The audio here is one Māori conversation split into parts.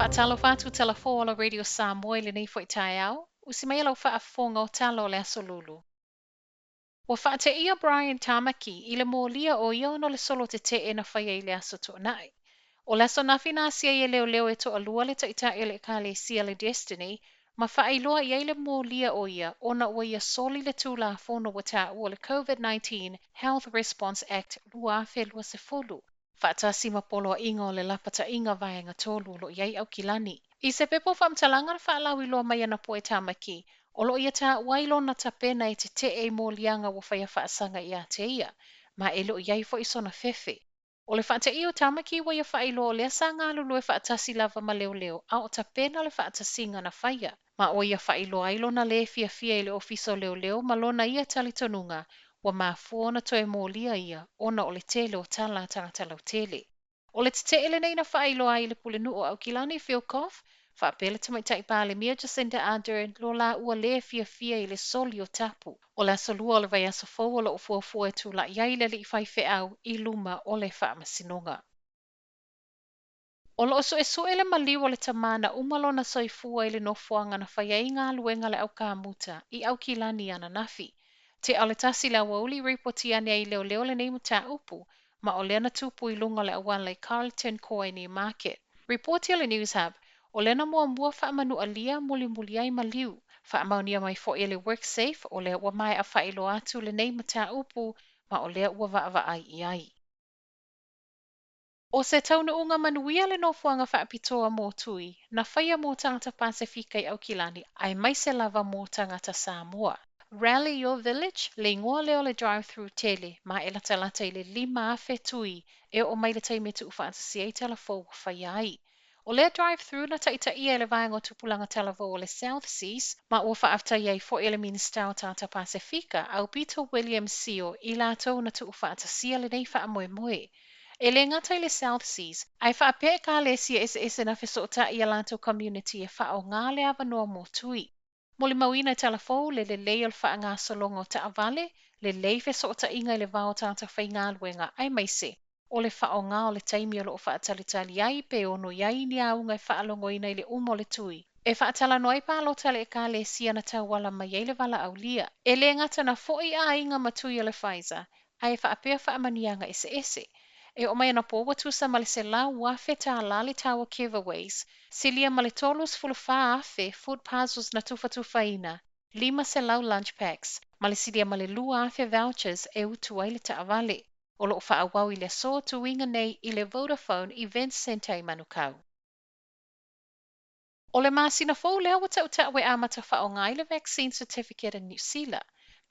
Faatalo fatu telefo ala radio Samoa le nei Faaauau, usimai lau faafonga o talo le asolulu. Wa Faateia Tamaki i le molia o ia no le solo te e na faia i le aso tuanai. O le aso nafina sia i leo leo e to alua le taita e le kale sia le Destiny, ma faailoa i le molia o ia ona ua ia soli le tula fono wata ua le COVID-19 Health Response Act lua fe lua se folu. Faatasi mapolo a inga o le lapata inga vaenga tolu lo iai au kilani. I se pepo whamtalanga na whaalau i loa mai ana poe Tamaki, o lo ia ta wailo na tapena e te e molianga wa whaia faasaga i a te ia, ma e lo iai fo isona fefe. O le Faateia o Tamaki wa ia whailo o lea sa ngā lulu e faatasi lava ma leo leo, a o tapena le faatasinga na whaia. Ma o ia whailo ailo na le fia fia i le ofiso leo leo ma lona ia talitonunga, wa mafuona toe molia ia, ona o le tele o tala tangata lau tele. O le te ele nei na whailo ai le pulenu o au kilani Phil Koff, whaapele tamaitai pāle mia Jacinda Ardern lo la ua le fia fia i le soli o tapu. O la solua o le vai aso fau o la ufuafua e tu la iai le li fai au i luma o le whaamasinonga. O lo so e so ele Maliu o le tamana umalo na soifua i le nofoaga na whaia i ngā luenga le au kāmuta i au kilani ana nafi. Te aletasi la wauli ripoti ane ai leo leo le nei muta upu, ma o lena tupu i lunga le awan le Carlton Koe Newmarket. Reporti le News Hub, o lena mua mua whaamanu alia muli muli ai Maliu, whaamaunia mai fo ele WorkSafe o lea ua mai a whailo atu le nei muta upu, ma o lea ua vaava ai i ai. O se tauna unga manuia le nofuanga whaapitoa mō tui, na whaia mō tangata Pasifika i au kilani, ai mai se lava mō tangata Samoa. Rally Your Village, le ingoa leo le drive-through tele, ma e lata lata i le 5 afe tui, e o mai le taimetu ufaantasi ei telefo whaia ai. O le drive-through na taita ia e le vaenga tupulanga telefo o le South Seas, ma ua whaafta iei fo ele minister o tangata Pasifika, au Peter Williams Sio i lato na tu ufaantasi le nei whaamoe moe. E le ngata i le South Seas, ai whaapea ka le sia ese na fesota i a lato community e faaoga le avanoa mō tui. Mo le mauina telefou le lei o le whaanga solonga o taavale, le lei fesota inga i le vao tangata faingaluega ai maise, o le whaonga o le taimi o lo o whaatalitali ai pe ono iai ni aunga i whaalongoina i le umo le tui. E whaatala noi pālo tale e ka le sia na tauwala mai ei le wala au lia. E le ngata na foi a inga matui o le Pfizer, ai whaapea whaamanianga ese. E o mai ana po watu sa male se la wafe ta lali tawa giveaways, silia male tolus fulufa afe food puzzles na tufa ina, 5 se lau lunch packs, male silia male lua afe vouchers e utu ai le taavale. O lo Faaauau i le so tuinga nei i le Vodafone Event Center i Manukau. O le masina fou lea wata utawe Amata whaonga i le vaccine certificate in New Zealand.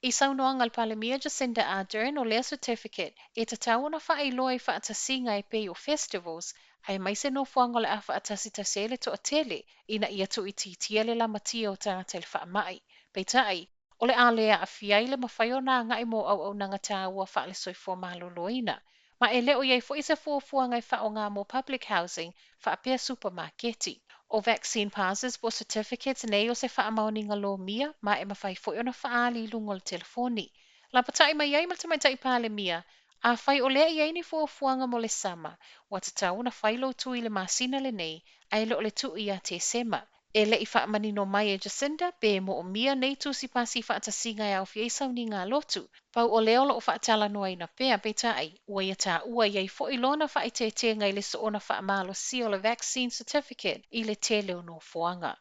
I saunoanga al palemia Jacinda Ardern o lea certificate e ta tau na whaailoa i whaatasinga e peo festivals ai mai se nofoanga le a whaatasi tasele to a tele ina ia tu i titia le lamatia o tangata le whaamai. Peitai, o le a lea a fiai le mawhaio na ngai mo au nanga tā ua whaale soifua maloloina. Ma e leo iei fo isa fuafuanga i whaonga mo public housing whaapea supermarketi. O vaccine passes po certificates nei o se whaamauninga lo mia ma e mawhai fo ona whaali i lungo le telefoni. La patai mai iei maltamaitai pāle mia, a whai o lea iei ni fuafuanga mo le sama, wa te tau na whailo tui le masina le nei, ai lo le tu ia te sema. E le i whaamanino mai e Jacinda, be mo o mia nei tu si pasi whaatasinga e au fiei sauni ngā lotu. Pau o leo lo o whaatala noa ina pea peitai, ua ia tā ua iei fo ilona whaite ngai le so ona whaamalo si o le vaccine certificate i le tele o no foanga.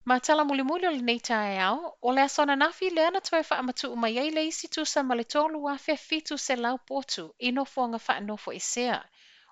Ma tala mulimuli o le nei tae au, o le asona nafi le ana toe Faamatuu mai ei le isi tu sa male tolu a fe fitu se lau potu i no foanga faanofoesea.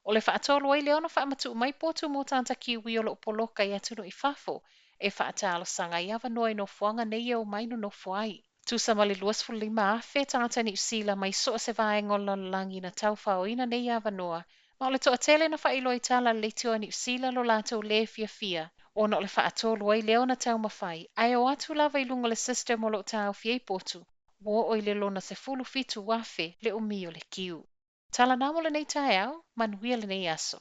O le whaatolo ai leona Faamatuu mai potu mo tanta kiwi o lo poloka i atunu i fafo, e whaatalo sanga i avanoa i no foanga nei o mai no foai. Tu sa male 25 afe tangata New Zealand mai so se vaenga o langi na tau whaoina nei avanoa, ma o le toa tele na whailo i tala le tio New Zealand lo lato le fia. Ona o le whaatolo ai leona tau mawhai, ai o atu lava i lunga le system o lo tau fiei potu, wo o i le lona se fulu fitu wafe le umi o le kiu. Tala namo le nei tae au, manuia le nei aso.